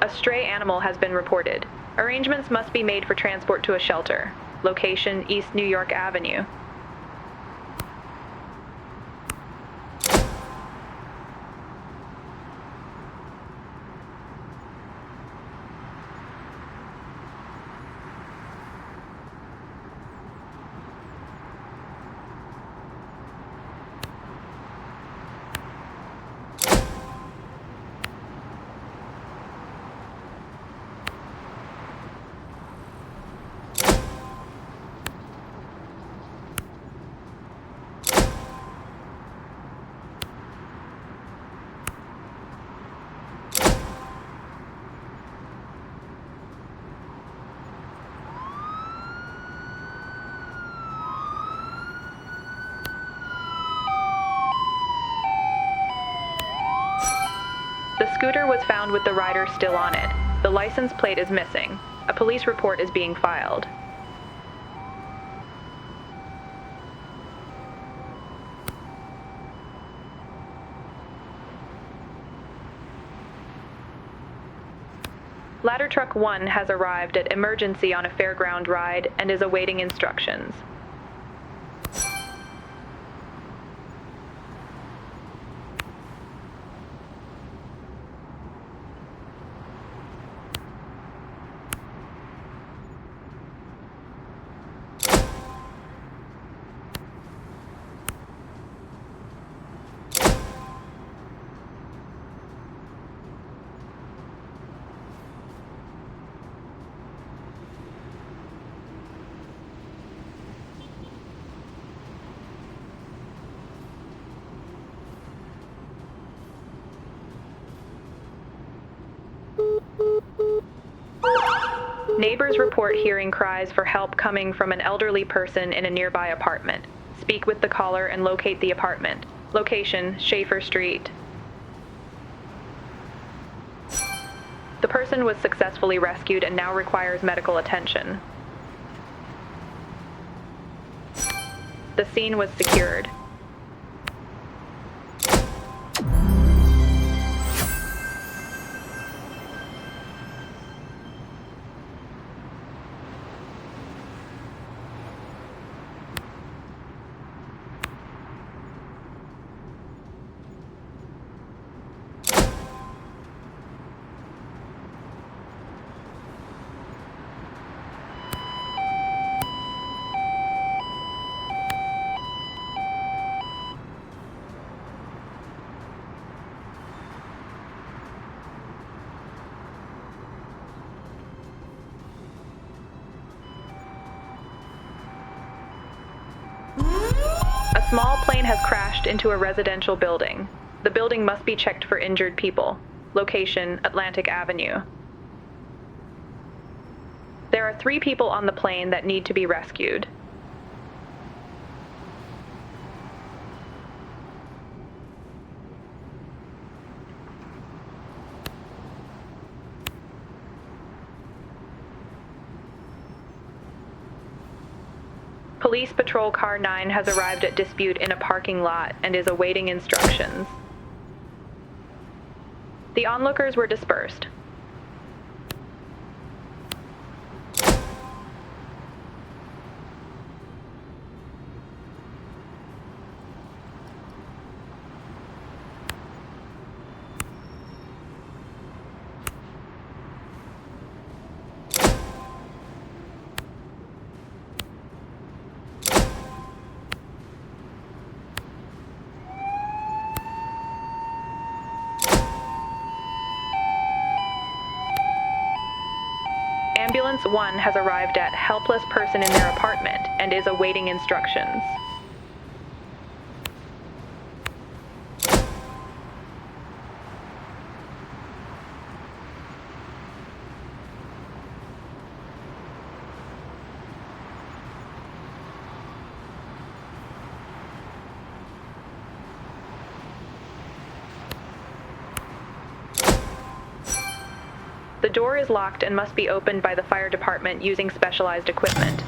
A stray animal has been reported. Arrangements must be made for transport to a shelter. Location, East New York Avenue. The scooter was found with the rider still on it. The license plate is missing. A police report is being filed. Ladder Truck 1 has arrived at Emergency on a fairground ride and is awaiting instructions. Neighbors report hearing cries for help coming from an elderly person in a nearby apartment. Speak with the caller and locate the apartment. Location, Schaefer Street. The person was successfully rescued and now requires medical attention. The scene was secured. A small plane has crashed into a residential building. The building must be checked for injured people. Location, Atlantic Avenue. There are 3 people on the plane that need to be rescued. Police Patrol Car 9 has arrived at dispute in a parking lot and is awaiting instructions. The onlookers were dispersed. Ambulance 1 has arrived at helpless person in their apartment and is awaiting instructions. The door is locked and must be opened by the fire department using specialized equipment.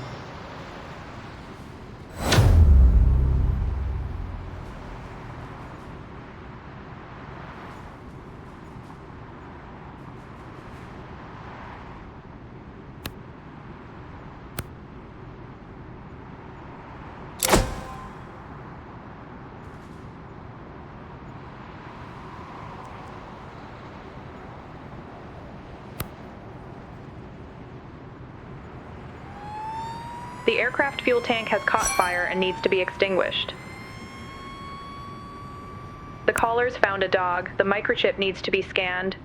The aircraft fuel tank has caught fire and needs to be extinguished. The callers found a dog. The microchip needs to be scanned.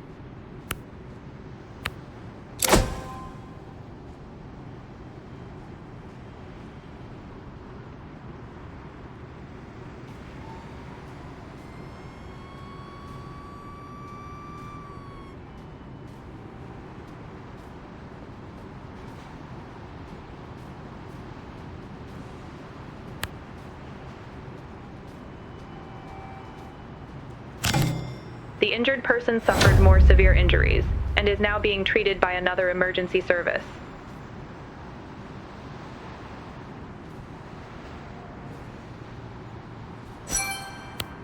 The injured person suffered more severe injuries and is now being treated by another emergency service.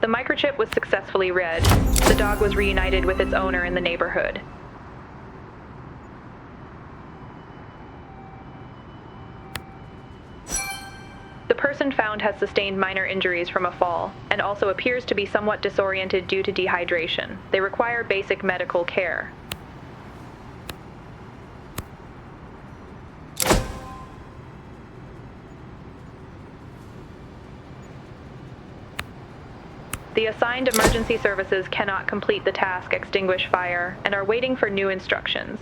The microchip was successfully read. The dog was reunited with its owner in the neighborhood. The person found has sustained minor injuries from a fall and also appears to be somewhat disoriented due to dehydration. They require basic medical care. The assigned emergency services cannot complete the task extinguish fire and are waiting for new instructions.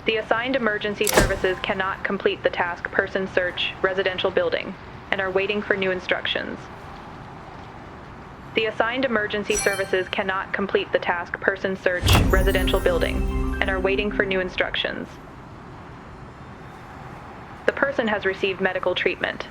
The assigned emergency services cannot complete the task person search residential building and are waiting for new instructions. The assigned emergency services cannot complete the task person search residential building and are waiting for new instructions. The person has received medical treatment.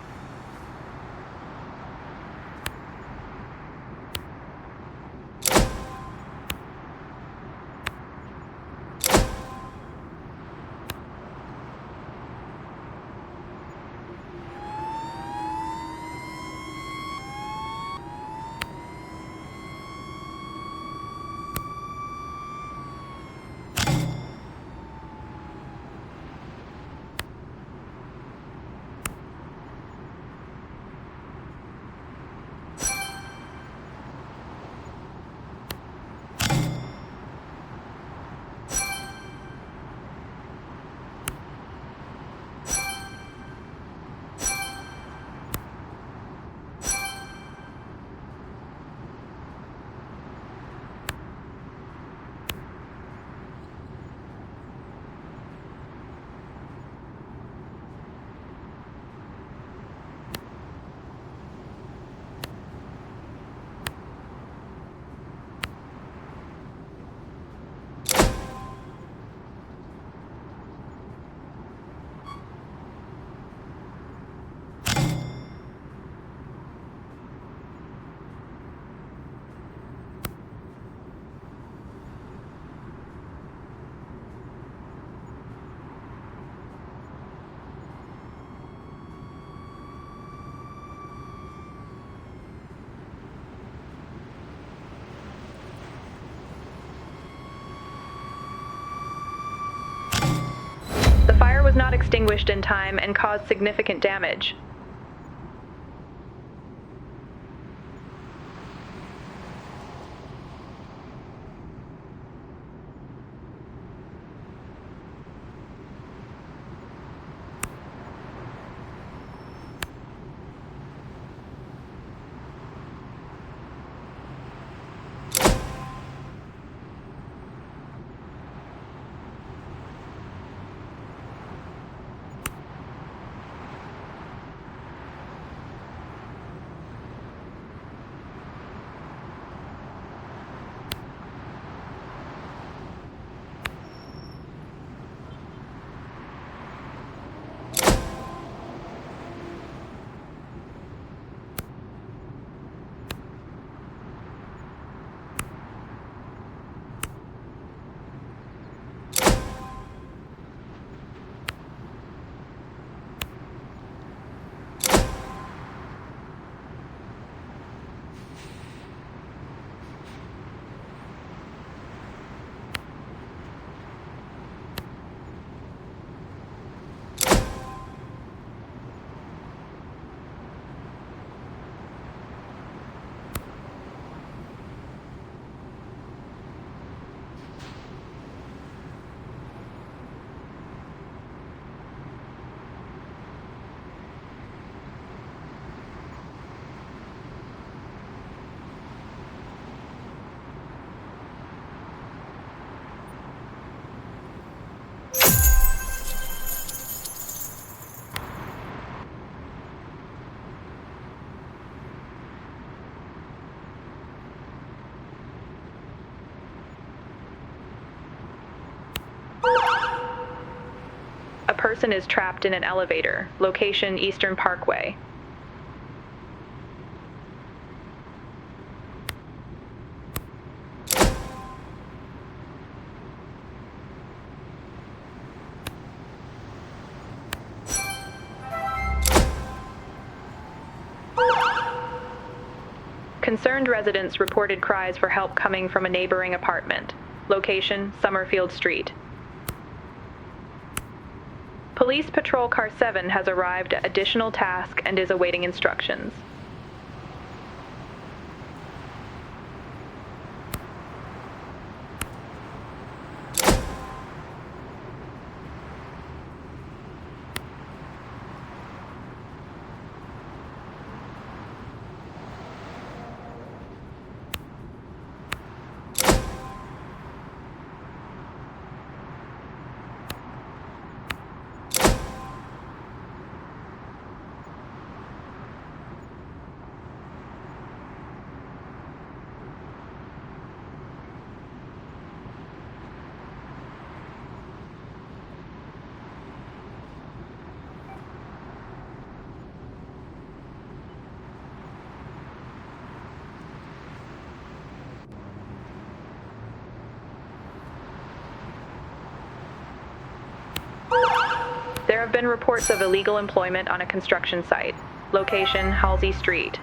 The fire was not extinguished in time and caused significant damage. person is trapped in an elevator. Location, Eastern Parkway. Concerned residents reported cries for help coming from a neighboring apartment. Location, Summerfield Street. Police Patrol Car 7 has arrived at additional task and is awaiting instructions. There have been reports of illegal employment on a construction site. Location, Halsey Street.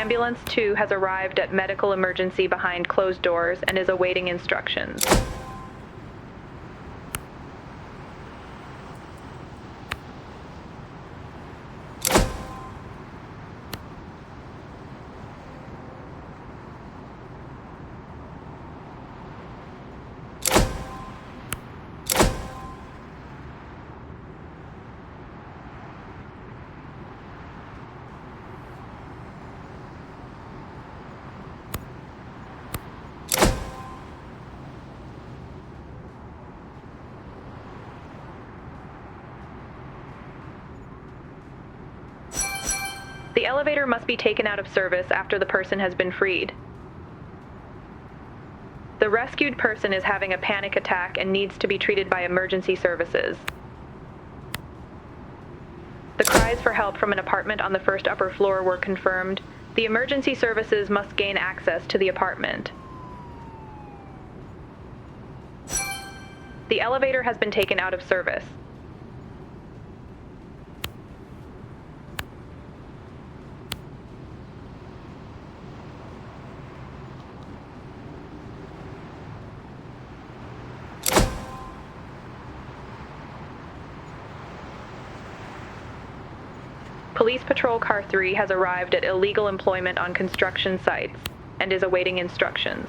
Ambulance 2 has arrived at medical emergency behind closed doors and is awaiting instructions. The elevator must be taken out of service after the person has been freed. The rescued person is having a panic attack and needs to be treated by emergency services. The cries for help from an apartment on the first upper floor were confirmed. The emergency services must gain access to the apartment. The elevator has been taken out of service. Police Patrol Car 3 has arrived at illegal employment on construction sites and is awaiting instructions.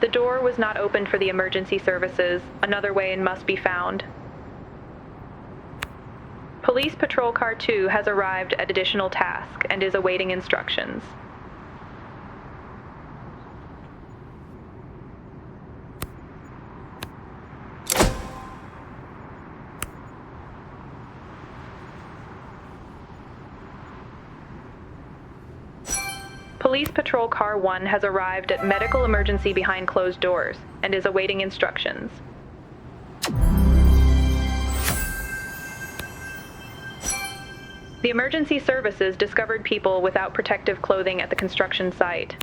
The door was not opened for the emergency services. Another way in must be found. Police Patrol Car 2 has arrived at additional task and is awaiting instructions. Police Patrol Car 1 has arrived at medical emergency behind closed doors and is awaiting instructions. The emergency services discovered people without protective clothing at the construction site.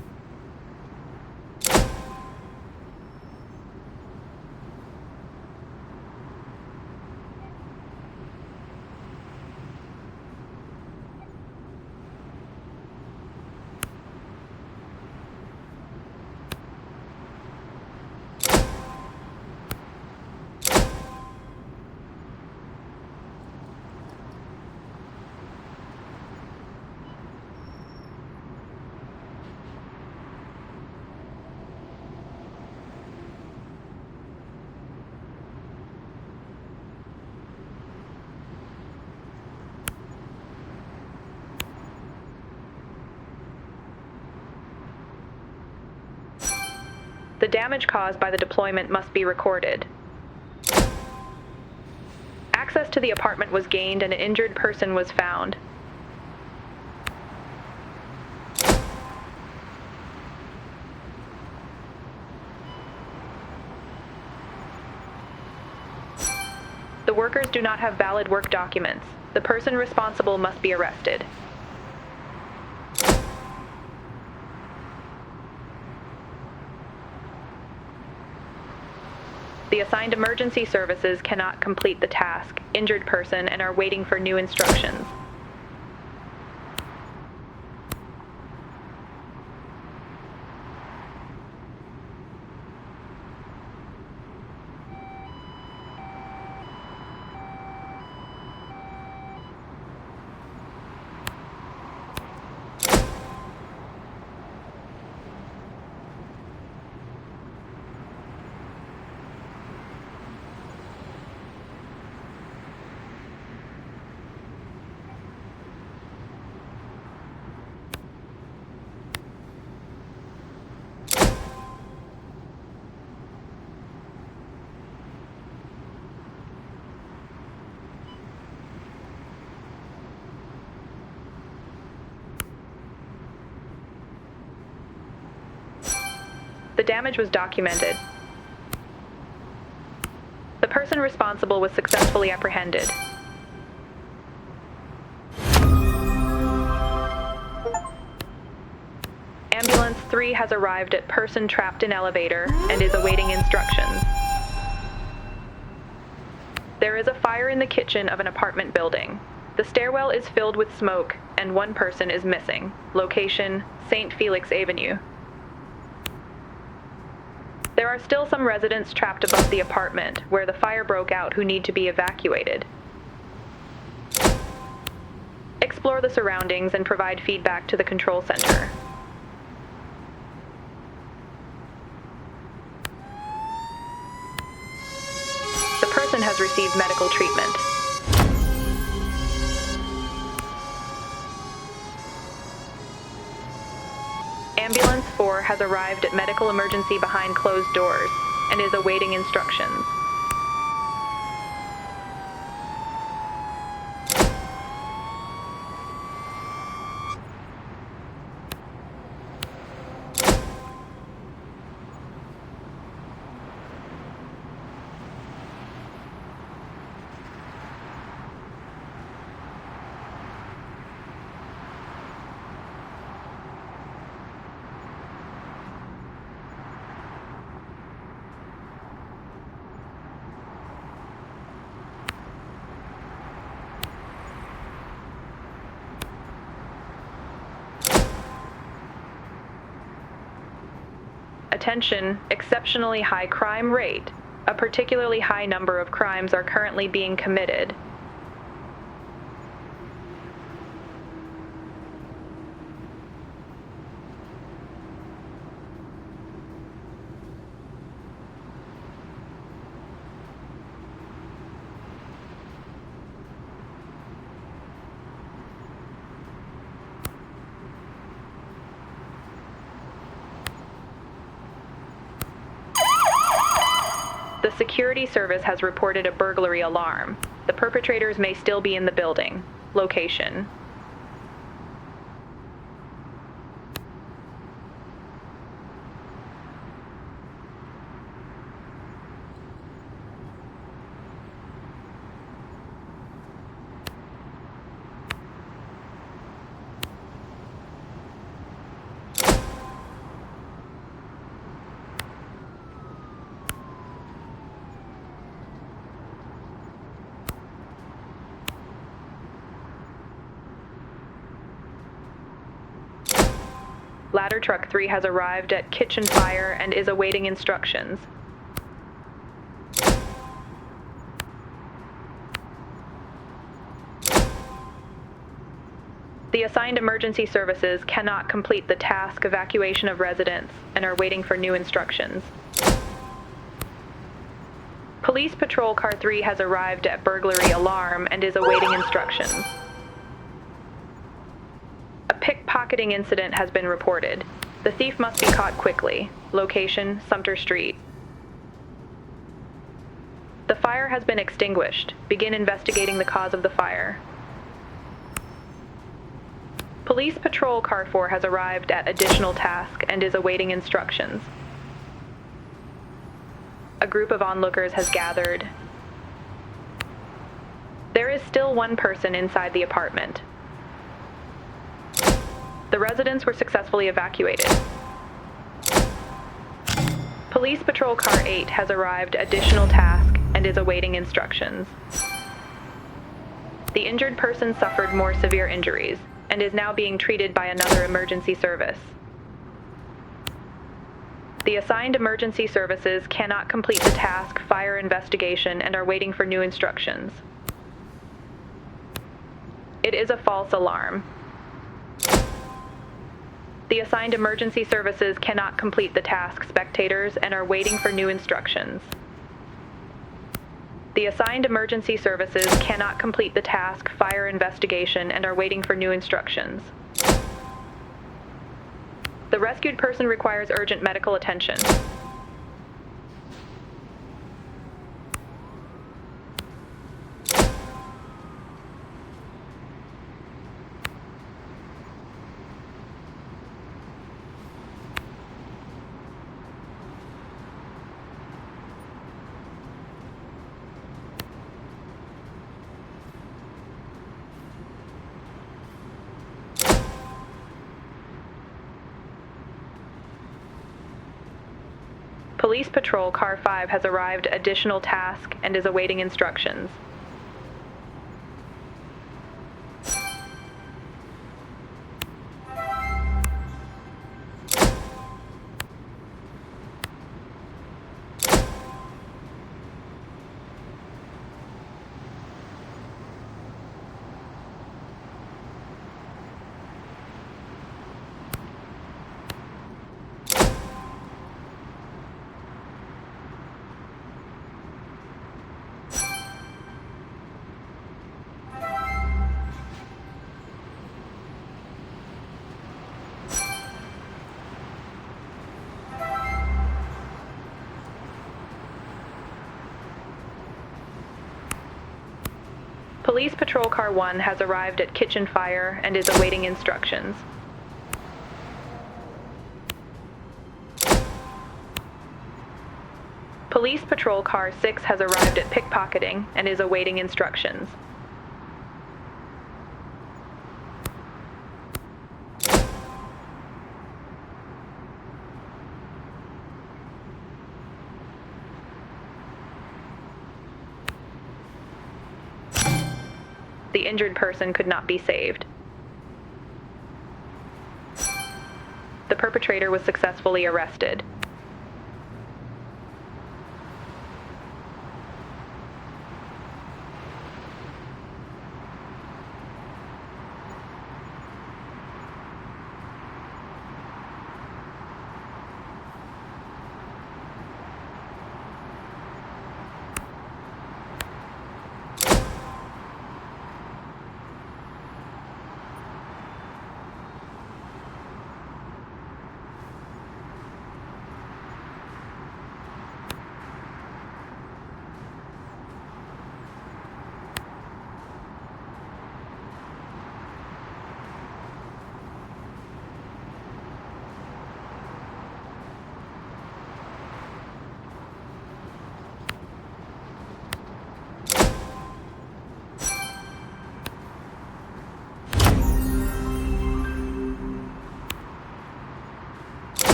The damage caused by the deployment must be recorded. Access to the apartment was gained and an injured person was found. The workers do not have valid work documents. The person responsible must be arrested. The assigned emergency services cannot complete the task, injured person, and are waiting for new instructions. The damage was documented. The person responsible was successfully apprehended. Ambulance 3 has arrived at person trapped in elevator and is awaiting instructions. There is a fire in the kitchen of an apartment building. The stairwell is filled with smoke and one person is missing. Location, St. Felix Avenue. There are still some residents trapped above the apartment where the fire broke out who need to be evacuated. Explore the surroundings and provide feedback to the control center. The person has received medical treatment. Ambulance 4 has arrived at medical emergency behind closed doors and is awaiting instructions. Attention, exceptionally high crime rate. A particularly high number of crimes are currently being committed. The security service has reported a burglary alarm. The perpetrators may still be in the building. Location. Ladder truck 3 has arrived at kitchen fire and is awaiting instructions. The assigned emergency services cannot complete the task evacuation of residents and are waiting for new instructions. Police Patrol Car 3 has arrived at burglary alarm and is awaiting instructions. A pickpocketing incident has been reported. The thief must be caught quickly. Location, Sumter Street. The fire has been extinguished. Begin investigating the cause of the fire. Police Patrol Car 4 has arrived at additional task and is awaiting instructions. A group of onlookers has gathered. There is still one person inside the apartment. The residents were successfully evacuated. Police Patrol Car 8 has arrived at additional task and is awaiting instructions. The injured person suffered more severe injuries and is now being treated by another emergency service. The assigned emergency services cannot complete the task fire investigation and are waiting for new instructions. It is a false alarm. The assigned emergency services cannot complete the task spectators and are waiting for new instructions. The assigned emergency services cannot complete the task fire investigation and are waiting for new instructions. The rescued person requires urgent medical attention. Police Patrol Car 5 has arrived at additional task and is awaiting instructions. Police Patrol Car 1 has arrived at kitchen fire and is awaiting instructions. Police Patrol Car 6 has arrived at pickpocketing and is awaiting instructions. The injured person could not be saved. The perpetrator was successfully arrested.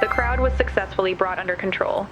The crowd was successfully brought under control.